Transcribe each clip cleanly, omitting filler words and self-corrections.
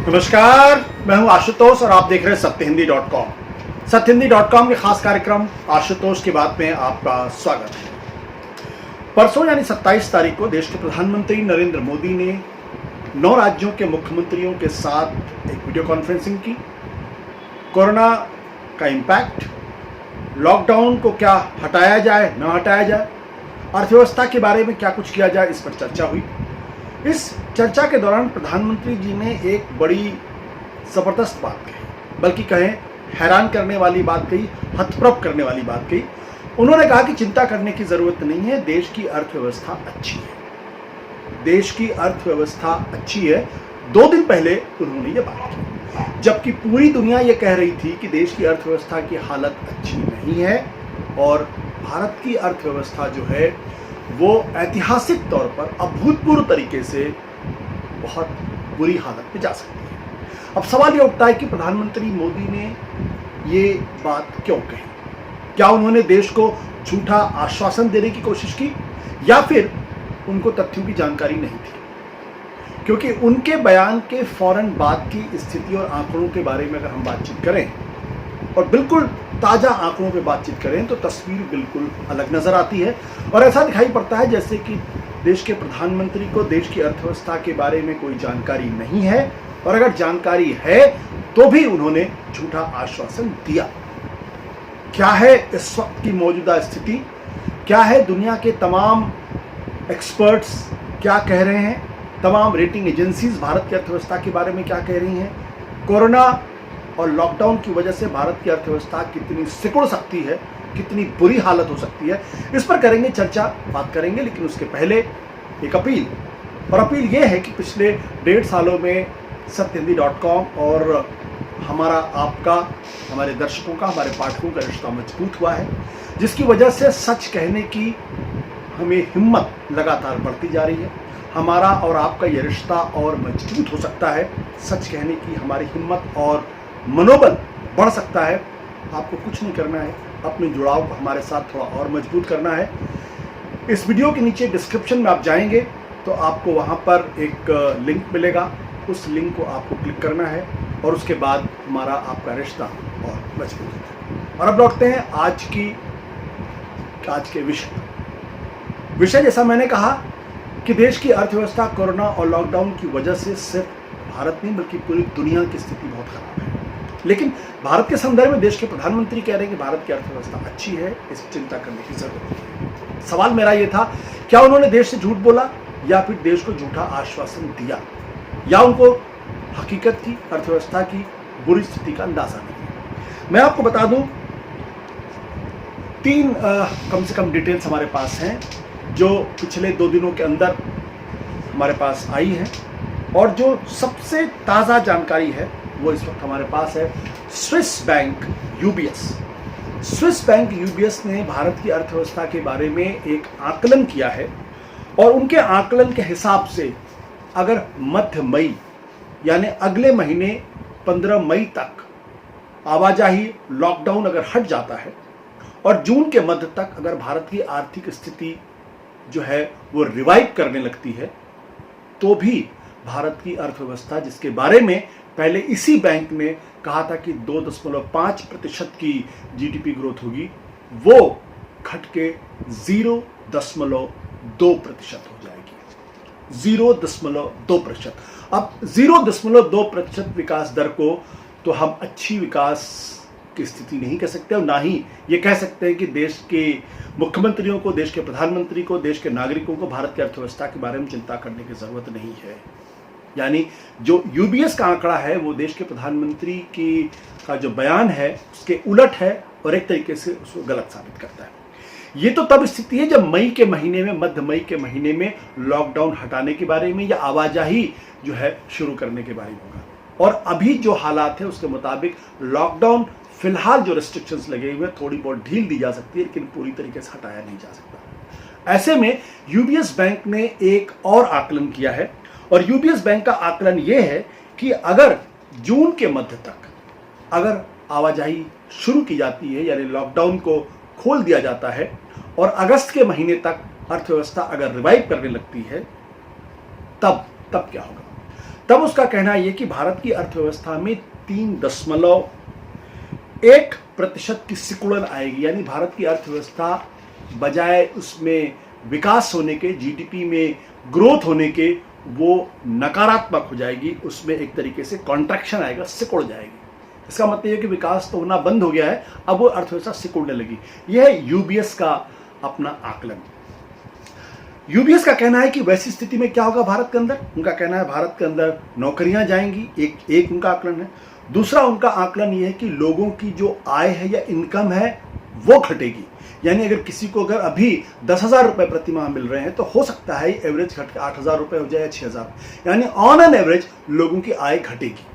नमस्कार, मैं हूं आशुतोष और आप देख रहे हैं सत्यहिंदी.com। सत्यहिंदी.com के खास कार्यक्रम आशुतोष की बात में आपका स्वागत है। परसों यानी 27 तारीख को देश के प्रधानमंत्री नरेंद्र मोदी ने 9 राज्यों के मुख्यमंत्रियों के साथ एक वीडियो कॉन्फ्रेंसिंग की। कोरोना का इम्पैक्ट, लॉकडाउन को क्या हटाया जाए न हटाया जाए, अर्थव्यवस्था के बारे में क्या कुछ किया जाए, इस पर चर्चा हुई। इस चर्चा के दौरान प्रधानमंत्री जी ने एक बड़ी जबरदस्त बात कही, बल्कि कहें हैरान करने वाली बात कही, हतप्रभ करने वाली बात कही। उन्होंने कहा कि चिंता करने की जरूरत नहीं है, देश की अर्थव्यवस्था अच्छी है। देश की अर्थव्यवस्था अच्छी है। 2 दिन पहले उन्होंने ये बात की, जबकि पूरी दुनिया ये कह रही थी कि देश की अर्थव्यवस्था की हालत अच्छी नहीं है और भारत की अर्थव्यवस्था जो है वो ऐतिहासिक तौर पर अभूतपूर्व तरीके से बहुत बुरी हालत में जा सकती है। अब सवाल ये उठता है कि प्रधानमंत्री मोदी ने ये बात क्यों कही? क्या उन्होंने देश को झूठा आश्वासन देने की कोशिश की या फिर उनको तथ्यों की जानकारी नहीं थी? क्योंकि उनके बयान के फौरन बाद की स्थिति और आंकड़ों के बारे में अगर हम बातचीत करें और बिल्कुल ताज़ा आंकड़ों पे बातचीत करें तो तस्वीर बिल्कुल अलग नजर आती है और ऐसा दिखाई पड़ता है जैसे कि देश के प्रधानमंत्री को देश की अर्थव्यवस्था के बारे में कोई जानकारी नहीं है, और अगर जानकारी है तो भी उन्होंने झूठा आश्वासन दिया। क्या है इस वक्त की मौजूदा स्थिति? क्या है दुनिया के तमाम एक्सपर्ट्स क्या कह रहे हैं? तमाम रेटिंग एजेंसीज भारत की अर्थव्यवस्था के बारे में क्या कह रही हैं? कोरोना और लॉकडाउन की वजह से भारत की अर्थव्यवस्था कितनी सिकुड़ सकती है, कितनी बुरी हालत हो सकती है, इस पर करेंगे चर्चा, बात करेंगे। लेकिन उसके पहले एक अपील, और अपील ये है कि पिछले 1.5 सालों में सत्यहिंदी.com और हमारा, आपका, हमारे दर्शकों का, हमारे पाठकों का रिश्ता मजबूत हुआ है, जिसकी वजह से सच कहने की हमें हिम्मत लगातार बढ़ती जा रही है। हमारा और आपका ये रिश्ता और मजबूत हो सकता है, सच कहने की हमारी हिम्मत और मनोबल बढ़ सकता है। आपको कुछ नहीं करना है, अपने जुड़ाव को हमारे साथ थोड़ा और मजबूत करना है। इस वीडियो के नीचे डिस्क्रिप्शन में आप जाएंगे तो आपको वहां पर एक लिंक मिलेगा, उस लिंक को आपको क्लिक करना है और उसके बाद हमारा आपका रिश्ता और मजबूत होगा। और अब लौटते हैं आज के विषय जैसा मैंने कहा कि देश की अर्थव्यवस्था कोरोना और लॉकडाउन की वजह से सिर्फ भारत नहीं बल्कि पूरी दुनिया की स्थिति बहुत खराब है। लेकिन भारत के संदर्भ में देश के प्रधानमंत्री कह रहे हैं कि भारत की अर्थव्यवस्था अच्छी है, इस चिंता करने की जरूरत नहीं है। सवाल मेरा ये था, क्या उन्होंने देश से झूठ बोला या फिर देश को झूठा आश्वासन दिया, या उनको हकीकत की, अर्थव्यवस्था की बुरी स्थिति का अंदाजा नहीं है? मैं आपको बता दूं, 3 कम से कम डिटेल्स हमारे पास हैं जो पिछले 2 दिनों के अंदर हमारे पास आई है, और जो सबसे ताज़ा जानकारी है वो इस वक्त हमारे पास है। स्विस बैंक यूबीएस ने भारत की अर्थव्यवस्था के बारे में एक आकलन किया है, और उनके आकलन के हिसाब से अगर मध्य मई यानी अगले महीने 15 मई तक आवाजाही, लॉकडाउन अगर हट जाता है और जून के मध्य तक अगर भारत की आर्थिक स्थिति जो है वो रिवाइव करने लगती है, तो भी भारत की अर्थव्यवस्था, जिसके बारे में पहले इसी बैंक ने कहा था कि 2.5% की जीडीपी ग्रोथ होगी, वो घट के 0.2% हो जाएगी। 0.2%। अब 0.2% विकास दर को तो हम अच्छी विकास की स्थिति नहीं कह सकते, और ना ही ये कह सकते हैं कि देश के मुख्यमंत्रियों को, देश के प्रधानमंत्री को, देश के नागरिकों को भारत की अर्थव्यवस्था के बारे में चिंता करने की जरूरत नहीं है। यानी जो यूबीएस का आंकड़ा है वो देश के प्रधानमंत्री का जो बयान है उसके उलट है, और एक तरीके से उसको गलत साबित करता है। ये तो तब स्थिति है जब मई के महीने में, मध्य मई के महीने में लॉकडाउन हटाने के बारे में या आवाजाही जो है शुरू करने के बारे में होगा। और अभी जो हालात है उसके मुताबिक लॉकडाउन, फिलहाल जो रेस्ट्रिक्शंस लगे हुए, थोड़ी बहुत ढील दी जा सकती है, लेकिन पूरी तरीके से हटाया नहीं जा सकता। ऐसे में यूबीएस बैंक ने एक और आकलन किया है, और यूबीएस बैंक का आकलन यह है कि अगर जून के मध्य तक अगर आवाजाही शुरू की जाती है, यानी लॉकडाउन को खोल दिया जाता है, और अगस्त के महीने तक अर्थव्यवस्था अगर रिवाइव करने लगती है, तब क्या होगा? तब उसका कहना यह कि भारत की अर्थव्यवस्था में 3.1% की सिकुड़न आएगी, यानी भारत की अर्थव्यवस्था बजाय उसमें विकास होने के, जीडीपी में ग्रोथ होने के, वो नकारात्मक हो जाएगी, उसमें एक तरीके से कॉन्ट्रैक्शन आएगा, सिकुड़ जाएगी। इसका मतलब यह कि विकास तो होना बंद हो गया है, अब वो अर्थव्यवस्था सिकुड़ने लगी। यह है यूबीएस का अपना आकलन। यूबीएस का कहना है कि वैसी स्थिति में क्या होगा भारत के अंदर। उनका कहना है भारत के अंदर नौकरियां जाएंगी, एक उनका आकलन है। दूसरा उनका आकलन यह है कि लोगों की जो आय है या इनकम है वो घटेगी, यानी अगर किसी को अगर अभी 10,000 रुपए प्रति माह मिल रहे हैं तो हो सकता है एवरेज घट के 8,000 रुपए हो जाए या 6,000, यानी ऑन एन एवरेज लोगों की आय घटेगी।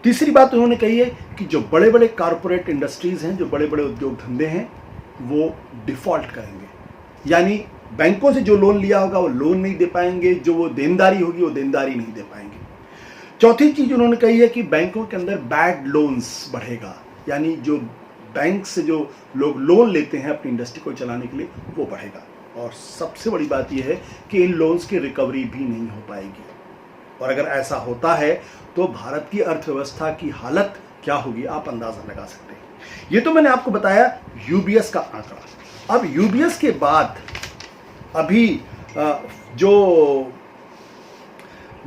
तीसरी बात उन्होंने कही है कि जो बड़े बड़े कारपोरेट इंडस्ट्रीज हैं, जो बड़े बड़े उद्योग धंधे हैं, वो डिफॉल्ट करेंगे, यानी बैंकों से जो लोन लिया होगा वो लोन नहीं दे पाएंगे, जो वो देनदारी होगी वो देनदारी नहीं दे पाएंगे। चौथी चीज उन्होंने कही है कि बैंकों के अंदर बैड लोन्स बढ़ेगा, यानी जो बैंक से जो लोग लोन लेते हैं अपनी इंडस्ट्री को चलाने के लिए वो बढ़ेगा। और सबसे बड़ी बात यह है कि इन लोन्स की रिकवरी भी नहीं हो पाएगी, और अगर ऐसा होता है तो भारत की अर्थव्यवस्था की हालत क्या होगी आप अंदाजा लगा सकते हैं। ये तो मैंने आपको बताया यूबीएस का आंकड़ा। अब यूबीएस के बाद अभी जो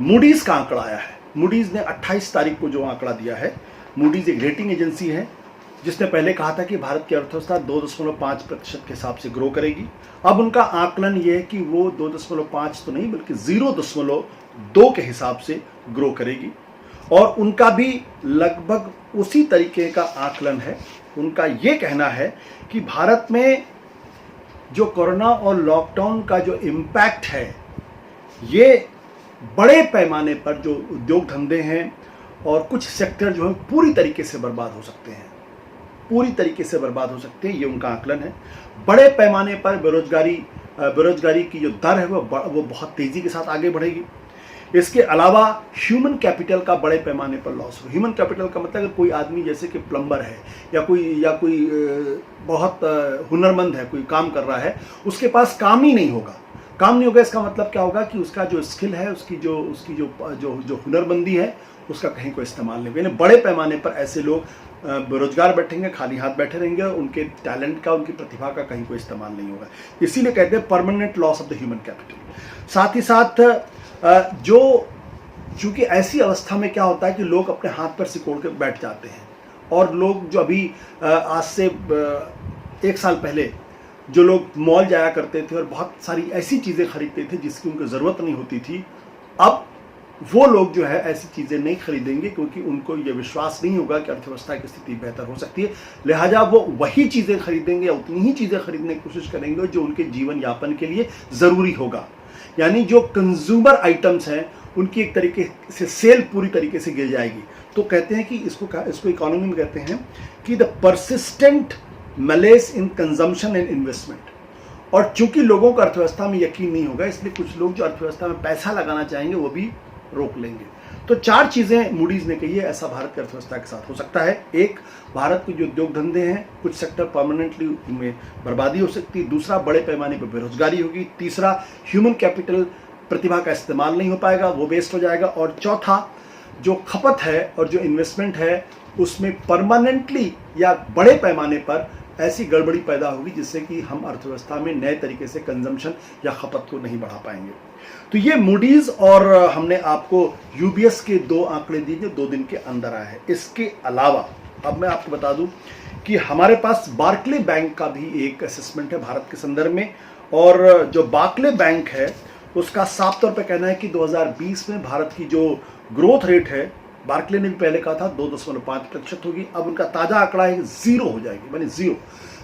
मूडीज का आंकड़ा आया है, मूडीज ने 28 तारीख को जो आंकड़ा दिया है, मूडीज एक रेटिंग एजेंसी है जिसने पहले कहा था कि भारत की अर्थव्यवस्था 2.5% के हिसाब से ग्रो करेगी। अब उनका आकलन यह है कि वो 2.5 तो नहीं बल्कि 0.2 के हिसाब से ग्रो करेगी, और उनका भी लगभग उसी तरीके का आकलन है। उनका ये कहना है कि भारत में जो कोरोना और लॉकडाउन का जो इम्पैक्ट है, ये बड़े पैमाने पर जो उद्योग धंधे हैं और कुछ सेक्टर जो है पूरी तरीके से बर्बाद हो सकते हैं, पूरी तरीके से बर्बाद हो सकते हैं, ये उनका आकलन है। बड़े पैमाने पर बेरोजगारी की जो दर है वो बहुत तेजी के साथ आगे बढ़ेगी। इसके अलावा ह्यूमन कैपिटल का बड़े पैमाने पर लॉस हो। ह्यूमन कैपिटल का मतलब अगर कोई आदमी जैसे कि प्लम्बर है या कोई बहुत हुनरमंद है, कोई काम कर रहा है, उसके पास काम ही नहीं होगा। काम नहीं होगा इसका मतलब क्या होगा कि उसका जो स्किल है, उसकी जो हुनरमंदी है, उसका कहीं कोई इस्तेमाल नहीं होगा। यानी बड़े पैमाने पर ऐसे लोग बेरोजगार बैठेंगे, खाली हाथ बैठे रहेंगे, उनके टैलेंट का, उनकी प्रतिभा का कहीं कोई इस्तेमाल नहीं होगा। इसीलिए कहते हैं permanent loss of the human capital. साथ ही साथ चूंकि ऐसी अवस्था में क्या होता है कि लोग अपने हाथ पर सिकोड़ के बैठ जाते हैं, और लोग जो अभी आज से 1 साल पहले जो लोग मॉल जाया करते थे और बहुत सारी ऐसी चीज़ें खरीदते थे जिसकी उनको ज़रूरत नहीं होती थी, अब वो लोग जो है ऐसी चीज़ें नहीं खरीदेंगे, क्योंकि उनको ये विश्वास नहीं होगा कि अर्थव्यवस्था की स्थिति बेहतर हो सकती है। लिहाजा वो वही चीज़ें खरीदेंगे या उतनी ही चीज़ें खरीदने की कोशिश करेंगे जो उनके जीवन यापन के लिए ज़रूरी होगा। यानी जो कंज्यूमर आइटम्स हैं उनकी एक तरीके से सेल पूरी तरीके से गिर जाएगी। तो कहते हैं कि इसको इकोनॉमी में कहते हैं कि the persistent Millais in consumption and investment. और चूंकि लोगों को अर्थव्यवस्था में यकीन नहीं होगा, इसलिए कुछ लोग जो अर्थव्यवस्था में पैसा लगाना चाहेंगे वो भी रोक लेंगे। तो 4 चीज़ें मूडीज ने कही है ऐसा भारत की अर्थव्यवस्था के साथ हो सकता है। एक, भारत के जो उद्योग धंधे हैं कुछ सेक्टर परमानेंटली उनमें बर्बादी हो सकती है। दूसरा, बड़े पैमाने पर बेरोजगारी होगी। तीसरा, ह्यूमन कैपिटल प्रतिभा का इस्तेमाल नहीं हो पाएगा, वो वेस्ट हो जाएगा। और चौथा, जो खपत है और जो इन्वेस्टमेंट है उसमें परमानेंटली या बड़े पैमाने पर ऐसी गड़बड़ी पैदा होगी जिससे कि हम अर्थव्यवस्था में नए तरीके से कंजम्पशन या खपत को नहीं बढ़ा पाएंगे। तो ये मूडीज और हमने आपको यूबीएस के 2 आंकड़े दिए जो 2 दिन के अंदर आए हैं। इसके अलावा अब मैं आपको बता दूं कि हमारे पास बार्कले बैंक का भी एक असेसमेंट है भारत के संदर्भ में, और जो बार्कले बैंक है उसका साफ तौर पर कहना है कि 2020 में भारत की जो ग्रोथ रेट है, बार्कले ने भी पहले कहा था 2.5% होगी, अब उनका ताजा आंकड़ा है 0 हो जाएगी। माने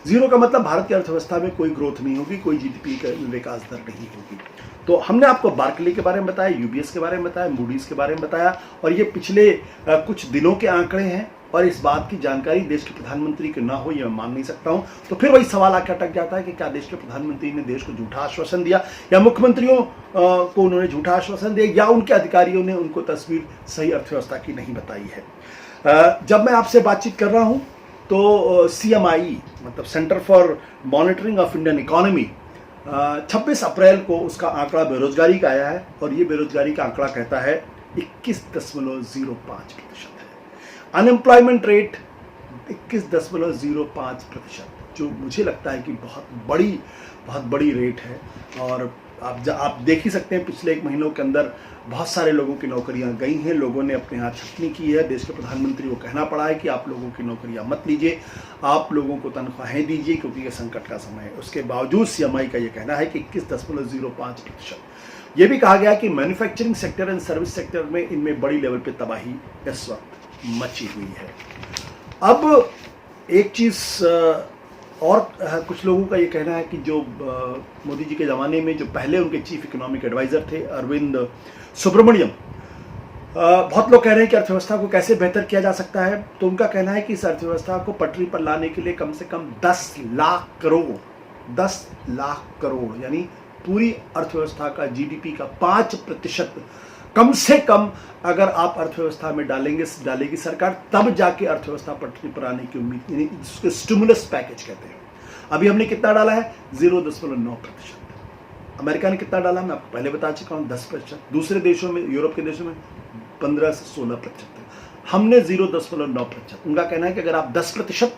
जीरो का मतलब भारत की अर्थव्यवस्था में कोई ग्रोथ नहीं होगी, कोई जीडीपी का विकास दर नहीं होगी। तो हमने आपको बार्कले के बारे में बताया, यूबीएस के बारे में बताया, मूडीज के बारे में बताया, और ये पिछले कुछ दिनों के आंकड़े हैं, और इस बात की जानकारी देश के प्रधानमंत्री के ना हो ये मैं मान नहीं सकता हूं। तो फिर वही सवाल आकर अटक जाता है कि क्या देश के प्रधानमंत्री ने देश को झूठा आश्वासन दिया, या मुख्यमंत्रियों को उन्होंने झूठा आश्वासन दिया, या उनके अधिकारियों ने उनको तस्वीर सही अर्थव्यवस्था की नहीं बताई है। जब मैं आपसे बातचीत कर रहा हूं तो CMI मतलब centre for monitoring of Indian economy 26 अप्रैल को उसका आंकड़ा बेरोजगारी का आया है, और ये बेरोजगारी का आंकड़ा कहता है 21.05% है। अनएम्प्लॉयमेंट रेट 21.05%, जो मुझे लगता है कि बहुत बड़ी रेट है। और आप देख ही सकते हैं पिछले 1 महीनों के अंदर बहुत सारे लोगों की नौकरियां गई हैं, लोगों ने अपने हाथ छटनी की है। देश के प्रधानमंत्री को कहना पड़ा है कि आप लोगों की नौकरियां मत लीजिए, आप लोगों को तनख्वाहें दीजिए क्योंकि ये संकट का समय है। उसके बावजूद CMI का ये कहना है कि 21.05%। ये भी कहा गया कि manufacturing sector and service sector में इनमें बड़ी लेवल पे तबाही इस वक्त मची हुई है। अब एक चीज़ और कुछ लोगों का ये कहना है कि जो मोदी जी के ज़माने में जो पहले उनके चीफ इकोनॉमिक एडवाइज़र थे अरविंद सुब्रमण्यम, बहुत लोग कह रहे हैं कि अर्थव्यवस्था को कैसे बेहतर किया जा सकता है। तो उनका कहना है कि इस अर्थव्यवस्था को पटरी पर लाने के लिए कम से कम 10 लाख करोड़ यानी पूरी अर्थव्यवस्था का GDP का 5% कम से कम अगर आप अर्थव्यवस्था में डालेगी सरकार, तब जाके अर्थव्यवस्था पटरी पर आने की उम्मीद, यानी इसको स्टिमुलस पैकेज कहते हैं। अभी हमने कितना डाला है? 0.9%। अमेरिका ने कितना डाला मैं आपको पहले बता चुका हूँ, 10%। दूसरे देशों में, यूरोप के देशों में 15 से 16%। हमने 0.9%। उनका कहना है कि अगर आप 10%,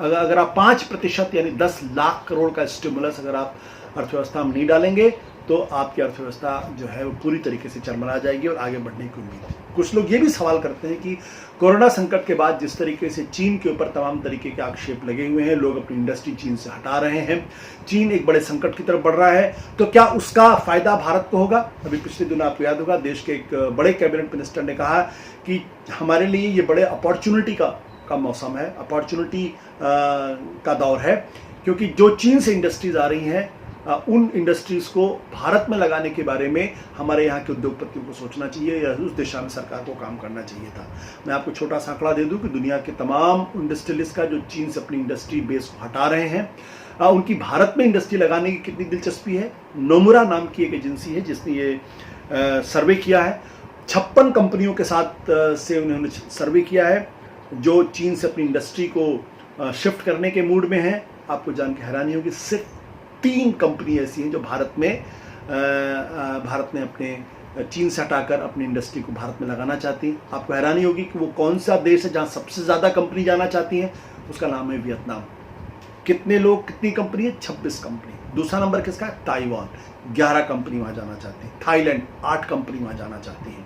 अगर आप 5% यानी 10 लाख करोड़ का स्टिमुलस अगर आप अर्थव्यवस्था में नहीं डालेंगे तो आपकी अर्थव्यवस्था जो है वो पूरी तरीके से चरमरा जाएगी और आगे बढ़ने की उम्मीद है। कुछ लोग ये भी सवाल करते हैं कि कोरोना संकट के बाद जिस तरीके से चीन के ऊपर तमाम तरीके के आक्षेप लगे हुए हैं, लोग अपनी इंडस्ट्री चीन से हटा रहे हैं, चीन एक बड़े संकट की तरफ बढ़ रहा है, तो क्या उसका फायदा भारत को होगा? अभी पिछले दिनों आपको याद होगा देश के एक बड़े कैबिनेट मिनिस्टर ने कहा कि हमारे लिए ये बड़े अपॉर्चुनिटी का मौसम है, अपॉर्चुनिटी का दौर है, क्योंकि जो चीन से इंडस्ट्रीज आ रही हैं उन इंडस्ट्रीज को भारत में लगाने के बारे में हमारे यहाँ के उद्योगपतियों को सोचना चाहिए या उस दिशा में सरकार को काम करना चाहिए था। मैं आपको छोटा सा आंकड़ा दे दूं कि दुनिया के तमाम इंडस्ट्रियलिस्ट का जो चीन से अपनी इंडस्ट्री बेस को हटा रहे हैं, उनकी भारत में इंडस्ट्री लगाने की कितनी दिलचस्पी है। नोमुरा नाम की एक एजेंसी है जिसने ये सर्वे किया है, 56 कंपनियों के साथ से उन्होंने सर्वे किया है जो चीन से अपनी इंडस्ट्री को शिफ्ट करने के मूड में है। आपको जान के हैरानी होगी, सिर्फ 3 कंपनी ऐसी हैं जो भारत में अपने चीन से हटाकर अपनी इंडस्ट्री को भारत में लगाना चाहती हैं। आपको हैरानी होगी कि वो कौन सा देश है जहां सबसे ज़्यादा कंपनी जाना चाहती हैं, उसका नाम है वियतनाम। कितने लोग, कितनी कंपनी है? 26 कंपनी। दूसरा नंबर किसका है? ताइवान, 11 कंपनी वहां जाना चाहती है। थाईलैंड 8 कंपनी वहां जाना चाहती है।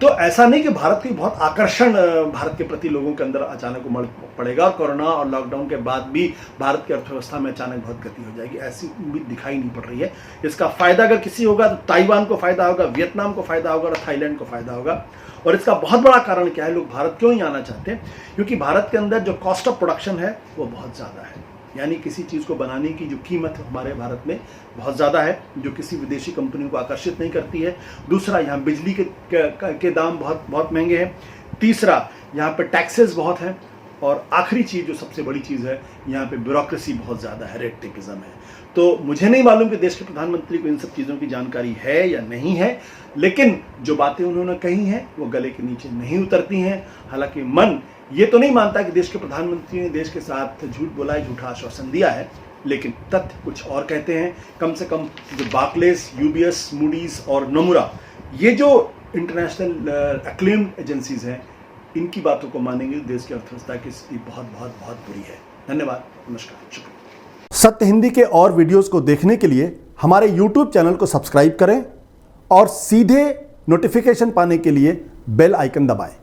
तो ऐसा नहीं कि भारत की बहुत आकर्षण भारत के प्रति लोगों के अंदर अचानक उमड़ पड़ेगा और कोरोना और लॉकडाउन के बाद भी भारत की अर्थव्यवस्था में अचानक बहुत गति हो जाएगी, ऐसी उम्मीद दिखाई नहीं पड़ रही है। इसका फायदा अगर किसी होगा तो ताइवान को फायदा होगा, वियतनाम को फायदा होगा और थाईलैंड को फायदा होगा। और इसका बहुत बड़ा कारण क्या है, लोग भारत क्यों ही आना चाहते हैं? क्योंकि भारत के अंदर जो कॉस्ट ऑफ प्रोडक्शन है वो बहुत ज़्यादा है, यानी किसी चीज़ को बनाने की जो कीमत है हमारे भारत में बहुत ज़्यादा है, जो किसी विदेशी कंपनियों को आकर्षित नहीं करती है। दूसरा, यहाँ बिजली के दाम बहुत महंगे हैं। तीसरा, यहाँ पे टैक्सेस बहुत हैं। और आखिरी चीज़ जो सबसे बड़ी चीज़ है, यहाँ पे ब्यूरोक्रेसी बहुत ज़्यादा है, रेड टेपिज्म है। तो मुझे नहीं मालूम कि देश के प्रधानमंत्री को इन सब चीज़ों की जानकारी है या नहीं है, लेकिन जो बातें उन्होंने कही हैं वो गले के नीचे नहीं उतरती हैं। हालांकि मन ये तो नहीं मानता कि देश के प्रधानमंत्री ने देश के साथ झूठ बोला है, झूठा आश्वासन दिया है, लेकिन तथ्य कुछ और कहते हैं। कम से कम जो बार्कलेस, यूबीएस, मूडीज और नोमुरा, ये जो इंटरनेशनल एक्लेम्ड एजेंसीज हैं, इनकी बातों को मानेंगे देश की अर्थव्यवस्था की स्थिति बहुत बहुत बहुत बुरी है। धन्यवाद, नमस्कार, शुक्रिया। सत्य हिंदी के और वीडियोस को देखने के लिए हमारे YouTube चैनल को सब्सक्राइब करें और सीधे नोटिफिकेशन पाने के लिए बेल आइकन दबाएं।